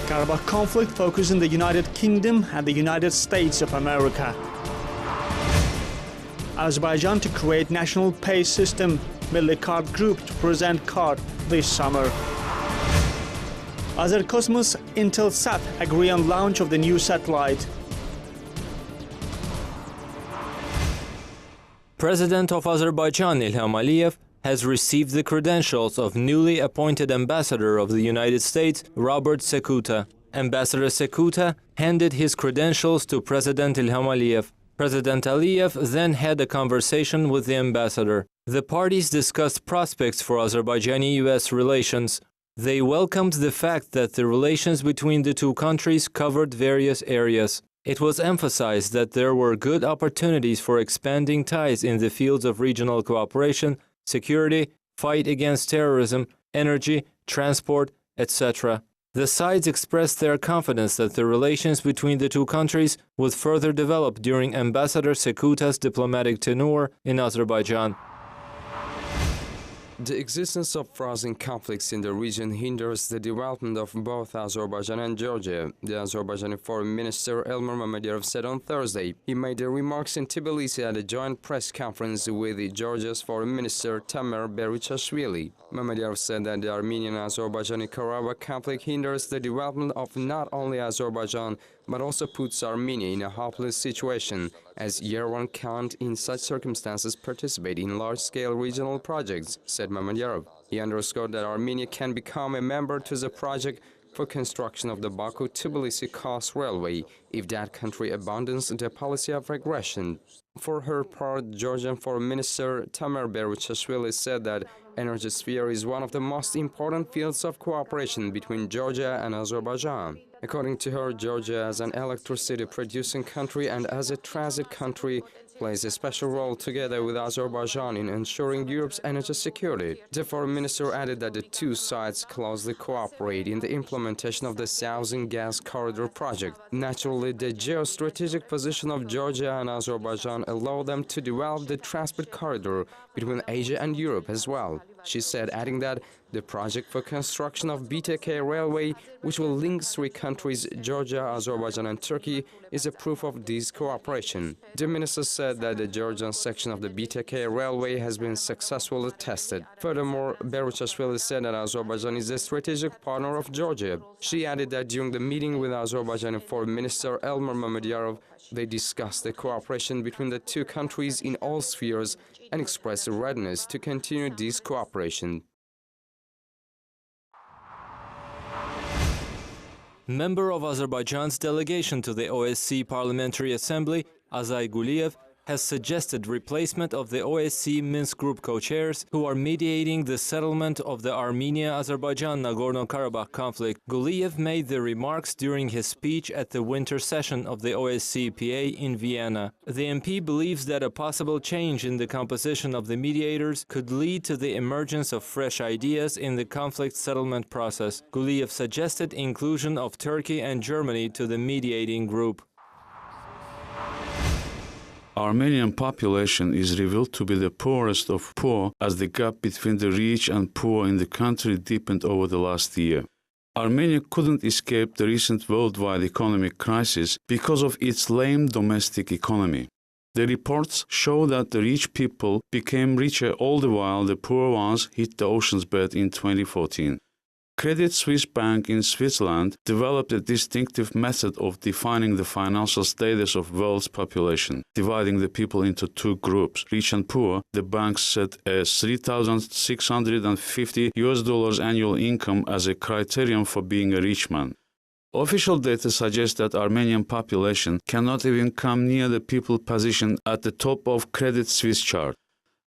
Karabakh conflict focused in the United Kingdom and the United States of America. Azerbaijan to create national pay system, Milli Card Group to present card this summer. Azercosmos, Intelsat agree on launch of the new satellite. President of Azerbaijan Ilham Aliyev has received the credentials of newly appointed ambassador of the United States, Robert Sekuta. Ambassador Sekuta handed his credentials to President Ilham Aliyev. President Aliyev then had a conversation with the ambassador. The parties discussed prospects for Azerbaijani-US relations. They welcomed the fact that the relations between the two countries covered various areas. It was emphasized that there were good opportunities for expanding ties in the fields of regional cooperation, security, fight against terrorism, energy, transport, etc. The sides expressed their confidence that the relations between the two countries would further develop during Ambassador Sekuta's diplomatic tenure in Azerbaijan. The existence of frozen conflicts in the region hinders the development of both Azerbaijan and Georgia, the Azerbaijani Foreign Minister Elmar Mammadov said on Thursday. He made the remarks in Tbilisi at a joint press conference with Georgia's Foreign Minister Tamer Berichashvili. Mammadov said that the Armenian-Azerbaijani Karabakh conflict hinders the development of not only Azerbaijan, but also puts Armenia in a hopeless situation, as Yerevan can't in such circumstances participate in large-scale regional projects, said Mammadov. He underscored that Armenia can become a member to the project for construction of the Baku-Tbilisi Kars Railway if that country abandons the policy of aggression. For her part, Georgian Foreign Minister Tamer Berichashvili said that energy sphere is one of the most important fields of cooperation between Georgia and Azerbaijan. According to her, Georgia, as an electricity-producing country and as a transit country, plays a special role together with Azerbaijan in ensuring Europe's energy security. The foreign minister added that the two sides closely cooperate in the implementation of the Southern Gas Corridor project. Naturally, the geostrategic position of Georgia and Azerbaijan allow them to develop the transport corridor between Asia and Europe as well, she said, adding that the project for construction of BTK railway, which will link three countries, Georgia, Azerbaijan and Turkey, is a proof of this cooperation. The minister said that the Georgian section of the BTK railway has been successfully tested. Furthermore, Berichashvili said that Azerbaijan is a strategic partner of Georgia. She added that during the meeting with Azerbaijani Foreign Minister Elmar Mammadov, they discussed the cooperation between the two countries in all spheres and expressed a readiness to continue this cooperation. Member of Azerbaijan's delegation to the OSCE Parliamentary Assembly, Azay Guliyev, has suggested replacement of the OSCE Minsk Group co-chairs who are mediating the settlement of the Armenia-Azerbaijan Nagorno-Karabakh conflict. Guliyev made the remarks during his speech at the winter session of the OSCE-PA in Vienna. The MP believes that a possible change in the composition of the mediators could lead to the emergence of fresh ideas in the conflict settlement process. Guliyev suggested inclusion of Turkey and Germany to the mediating group. Armenian population is revealed to be the poorest of poor as the gap between the rich and poor in the country deepened over the last year. Armenia couldn't escape the recent worldwide economic crisis because of its lame domestic economy. The reports show that the rich people became richer all the while the poor ones hit the ocean's bed in 2014. Credit Suisse Bank in Switzerland developed a distinctive method of defining the financial status of world's population, dividing the people into two groups, rich and poor. The bank set a $3,650 annual income as a criterion for being a rich man. Official data suggests that Armenian population cannot even come near the people positioned at the top of Credit Suisse chart.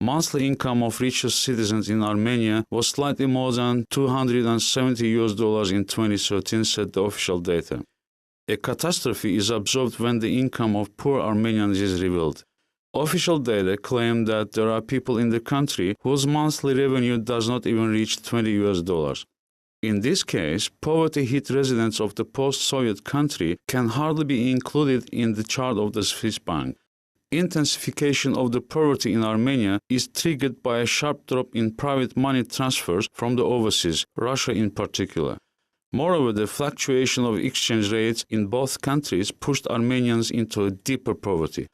Monthly income of richest citizens in Armenia was slightly more than $270 in 2013, said the official data. A catastrophe is observed when the income of poor Armenians is revealed. Official data claim that there are people in the country whose monthly revenue does not even reach $20. In this case, poverty-hit residents of the post-Soviet country can hardly be included in the chart of the Swiss bank. Intensification of the poverty in Armenia is triggered by a sharp drop in private money transfers from the overseas, Russia in particular. Moreover, the fluctuation of exchange rates in both countries pushed Armenians into a deeper poverty.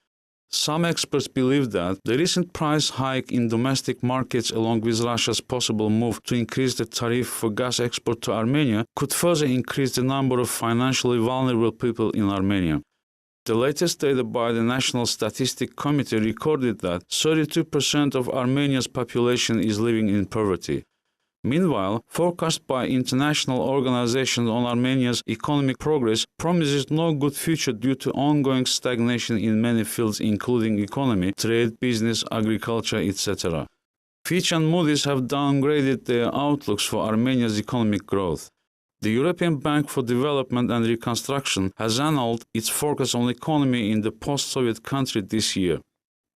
Some experts believe that the recent price hike in domestic markets, along with Russia's possible move to increase the tariff for gas export to Armenia, could further increase the number of financially vulnerable people in Armenia. The latest data by the National Statistics Committee recorded that 32% of Armenia's population is living in poverty. Meanwhile, forecast by international organizations on Armenia's economic progress promises no good future due to ongoing stagnation in many fields including economy, trade, business, agriculture, etc. Fitch and Moody's have downgraded their outlooks for Armenia's economic growth. The European Bank for Development and Reconstruction has annulled its forecast on economy in the post-Soviet country this year.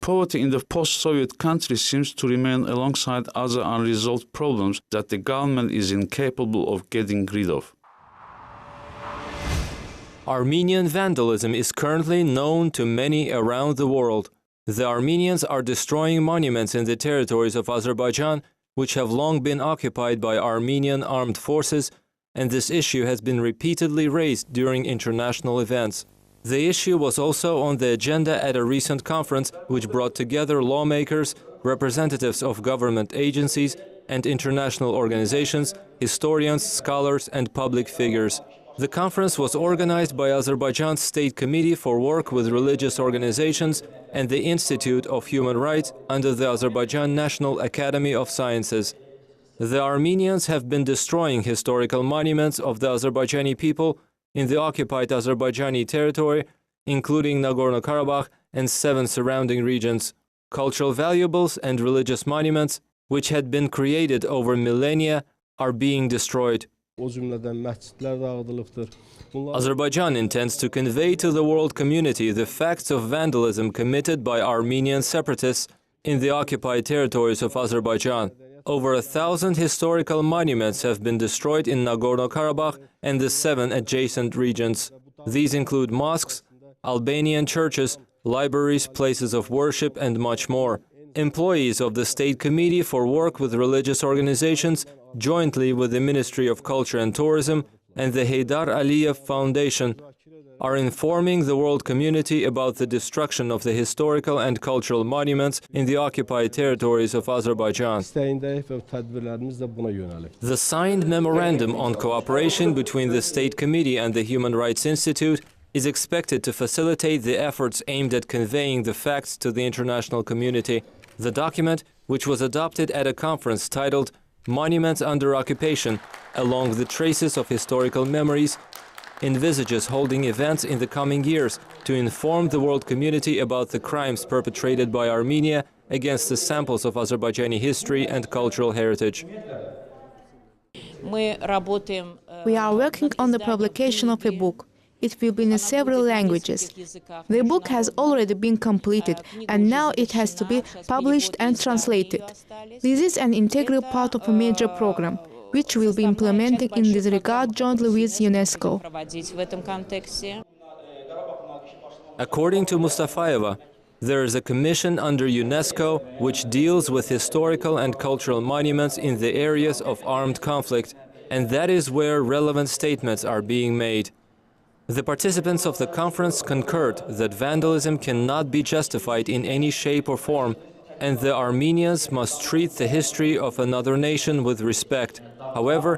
Poverty in the post-Soviet country seems to remain alongside other unresolved problems that the government is incapable of getting rid of. Armenian vandalism is currently known to many around the world. The Armenians are destroying monuments in the territories of Azerbaijan, which have long been occupied by Armenian armed forces, and this issue has been repeatedly raised during international events. The issue was also on the agenda at a recent conference which brought together lawmakers, representatives of government agencies and international organizations, historians, scholars and public figures. The conference was organized by Azerbaijan's State Committee for Work with Religious Organizations and the Institute of Human Rights under the Azerbaijan National Academy of Sciences. The Armenians have been destroying historical monuments of the Azerbaijani people in the occupied Azerbaijani territory, including Nagorno-Karabakh and 7 surrounding regions. Cultural valuables and religious monuments, which had been created over millennia, are being destroyed. Azerbaijan intends to convey to the world community the facts of vandalism committed by Armenian separatists in the occupied territories of Azerbaijan. Over 1,000 historical monuments have been destroyed in Nagorno-Karabakh and the 7 adjacent regions. These include mosques, Albanian churches, libraries, places of worship, and much more. Employees of the State Committee for Work with Religious Organizations, jointly with the Ministry of Culture and Tourism and the Heydar Aliyev Foundation, are informing the world community about the destruction of the historical and cultural monuments in the occupied territories of Azerbaijan. The signed memorandum on cooperation between the State Committee and the Human Rights Institute is expected to facilitate the efforts aimed at conveying the facts to the international community. The document, which was adopted at a conference titled Monuments Under Occupation, Along the Traces of Historical Memories, envisages holding events in the coming years to inform the world community about the crimes perpetrated by Armenia against the samples of Azerbaijani history and cultural heritage. We are working on the publication of a book. It will be in several languages. The book has already been completed and now it has to be published and translated. This is an integral part of a major program, which will be implemented in this regard jointly with UNESCO. According to Mustafayeva, there is a commission under UNESCO which deals with historical and cultural monuments in the areas of armed conflict, and that is where relevant statements are being made. The participants of the conference concurred that vandalism cannot be justified in any shape or form, and the Armenians must treat the history of another nation with respect. However,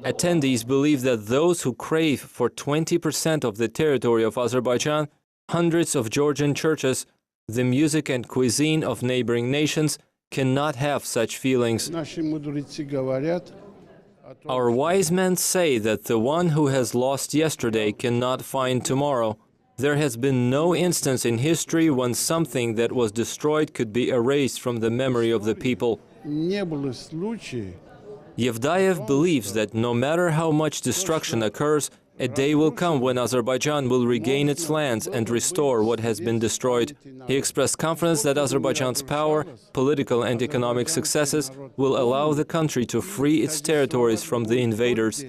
attendees believe that those who crave for 20% of the territory of Azerbaijan, hundreds of Georgian churches, the music and cuisine of neighboring nations, cannot have such feelings. Our wise men say that the one who has lost yesterday cannot find tomorrow. There has been no instance in history when something that was destroyed could be erased from the memory of the people. Yevdayev believes that no matter how much destruction occurs, a day will come when Azerbaijan will regain its lands and restore what has been destroyed. He expressed confidence that Azerbaijan's power, political and economic successes will allow the country to free its territories from the invaders.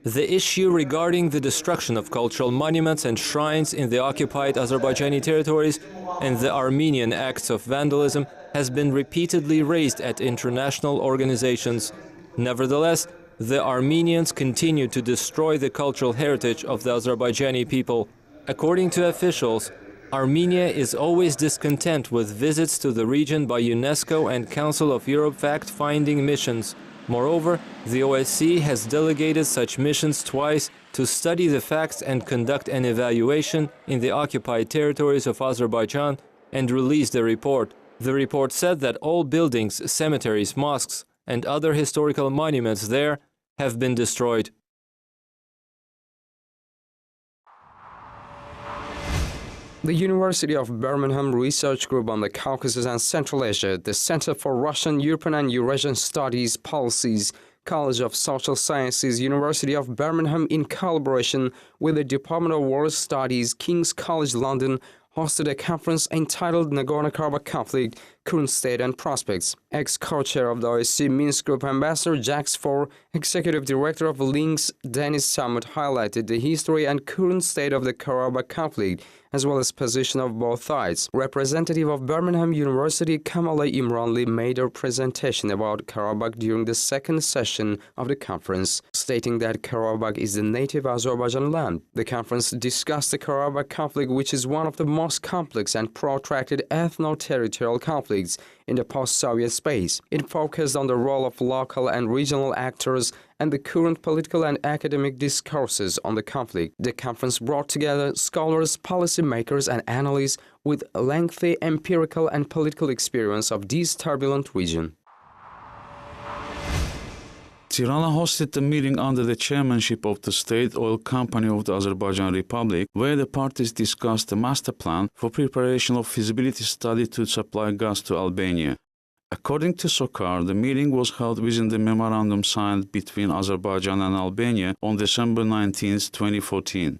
The issue regarding the destruction of cultural monuments and shrines in the occupied Azerbaijani territories and the Armenian acts of vandalism has been repeatedly raised at international organizations. Nevertheless, the Armenians continue to destroy the cultural heritage of the Azerbaijani people. According to officials, Armenia is always discontent with visits to the region by UNESCO and Council of Europe fact-finding missions. Moreover, the OSCE has delegated such missions twice to study the facts and conduct an evaluation in the occupied territories of Azerbaijan and release the report. The report said that all buildings, cemeteries, mosques, and other historical monuments there have been destroyed. The University of Birmingham Research Group on the Caucasus and Central Asia, the Center for Russian, European and Eurasian Studies Policies, College of Social Sciences, University of Birmingham, in collaboration with the Department of World Studies, King's College London, hosted a conference entitled Nagorno-Karabakh Conflict, Current State and Prospects. Ex-co-chair of the OSCE Minsk Group Ambassador Jacques Faure, Executive Director of Links Denis Samut, highlighted the history and current state of the Karabakh conflict, as well as position of both sides. Representative of Birmingham University Kamala Imranli made a presentation about Karabakh during the second session of the conference, stating that Karabakh is the native Azerbaijan land. The conference discussed the Karabakh conflict, which is one of the most complex and protracted ethno-territorial conflicts in the post-Soviet space. It focused on the role of local and regional actors and the current political and academic discourses on the conflict. The conference brought together scholars, policymakers, and analysts with lengthy empirical and political experience of this turbulent region. Tirana hosted the meeting under the chairmanship of the State Oil Company of the Azerbaijan Republic, where the parties discussed a master plan for preparation of feasibility study to supply gas to Albania. According to SOCAR, the meeting was held within the memorandum signed between Azerbaijan and Albania on December 19, 2014.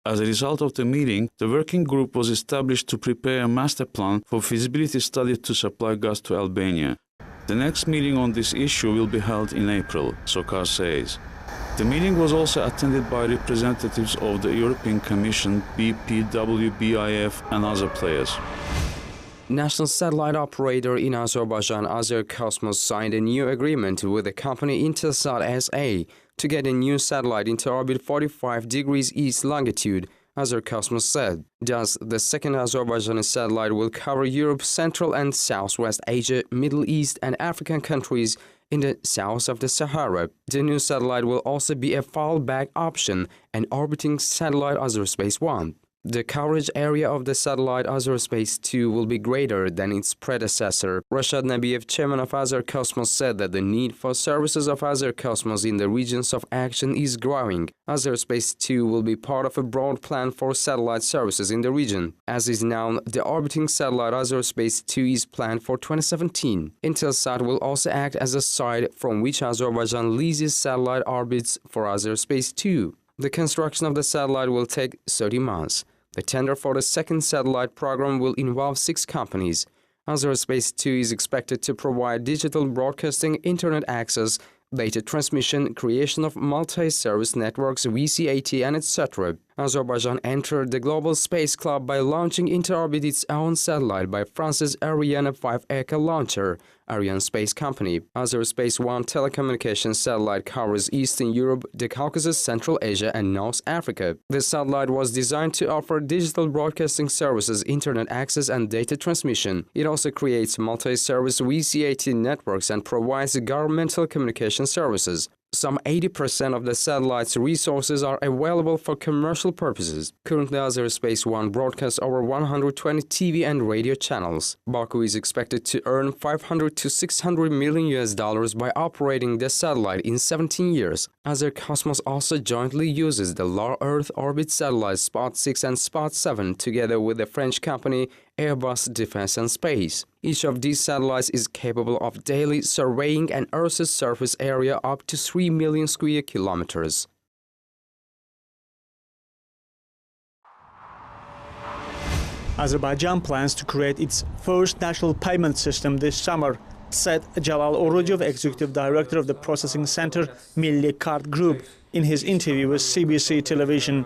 As a result of the meeting, the working group was established to prepare a master plan for feasibility study to supply gas to Albania. The next meeting on this issue will be held in April, SOCAR says. The meeting was also attended by representatives of the European Commission, BP, WBIF, and other players. National satellite operator in Azerbaijan, Azercosmos, signed a new agreement with the company Intelsat SA to get a new satellite into orbit 45 degrees east longitude, Azercosmos said. Thus, the second Azerbaijani satellite will cover Europe, Central and Southwest Asia, Middle East and African countries in the south of the Sahara. The new satellite will also be a fallback option and orbiting satellite Azerspace 1. The coverage area of the satellite Azerspace 2 will be greater than its predecessor. Rashad Nabiev, chairman of Azercosmos, said that the need for services of Azercosmos in the regions of action is growing. Azerspace 2 will be part of a broad plan for satellite services in the region. As is known, the orbiting satellite Azerspace 2 is planned for 2017. Intelsat will also act as a site from which Azerbaijan leases satellite orbits for Azerspace 2. The construction of the satellite will take 30 months. The tender for the second satellite program will involve 6 companies. Azerspace 2 is expected to provide digital broadcasting, internet access, data transmission, creation of multi-service networks, VCAT, and etc. Azerbaijan entered the Global Space Club by launching into orbit its own satellite by France's Ariane 5 Echo launcher, Ariane Space Company. Azerspace 1 telecommunications satellite covers Eastern Europe, the Caucasus, Central Asia, and North Africa. The satellite was designed to offer digital broadcasting services, internet access, and data transmission. It also creates multi-service VCAT networks and provides governmental communication services. Some 80% of the satellite's resources are available for commercial purposes. Currently, Azerspace 1 broadcasts over 120 TV and radio channels. Baku is expected to earn $500 to $600 million by operating the satellite in 17 years. Azercosmos also jointly uses the low Earth orbit satellites Spot 6 and Spot 7 together with the French company Airbus Defense and Space. Each of these satellites is capable of daily surveying an Earth's surface area up to 3 million square kilometers. Azerbaijan plans to create its first national payment system this summer, said Jalal Orujev, executive director of the processing center Milli Card Group, in his interview with CBC television.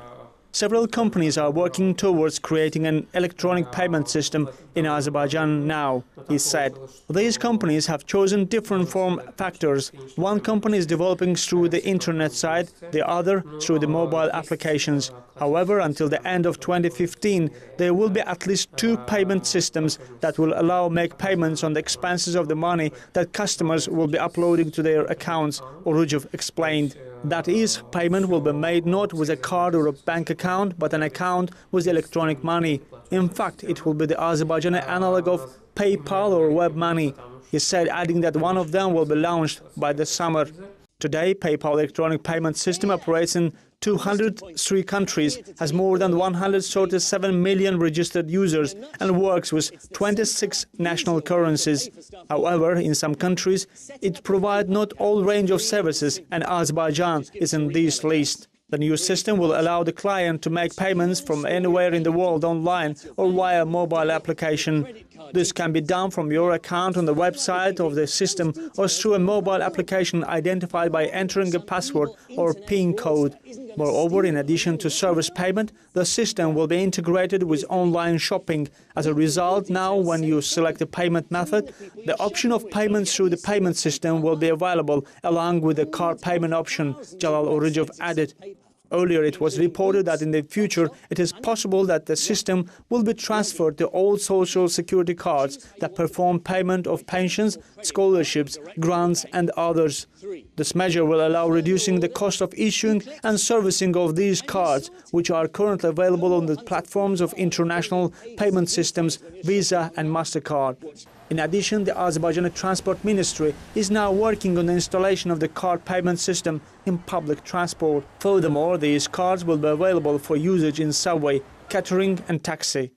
Several companies are working towards creating an electronic payment system in Azerbaijan now, he said. These companies have chosen different form factors. One company is developing through the internet side, the other through the mobile applications. However, until the end of 2015, there will be at least 2 payment systems that will allow make payments on the expenses of the money that customers will be uploading to their accounts, Orujev explained. That is, payment will be made not with a card or a bank account, but an account with electronic money. In fact, it will be the Azerbaijani analog of PayPal or web money, he said, adding that one of them will be launched by the summer. Today, PayPal electronic payment system operates in 203 countries, has more than 137 million registered users and works with 26 national currencies. However, in some countries, it provides not all range of services, and Azerbaijan is in this list. The new system will allow the client to make payments from anywhere in the world online or via mobile application. This can be done from your account on the website of the system or through a mobile application identified by entering a password or PIN code. Moreover, in addition to service payment, the system will be integrated with online shopping. As a result, now when you select a payment method, the option of payment through the payment system will be available along with the card payment option, Jalal Orujev added. Earlier, it was reported that in the future, it is possible that the system will be transferred to all social security cards that perform payment of pensions, scholarships, grants, and others. This measure will allow reducing the cost of issuing and servicing of these cards, which are currently available on the platforms of international payment systems, Visa and MasterCard. In addition, the Azerbaijani Transport Ministry is now working on the installation of the card payment system in public transport. Furthermore, these cards will be available for usage in subway, catering and taxi.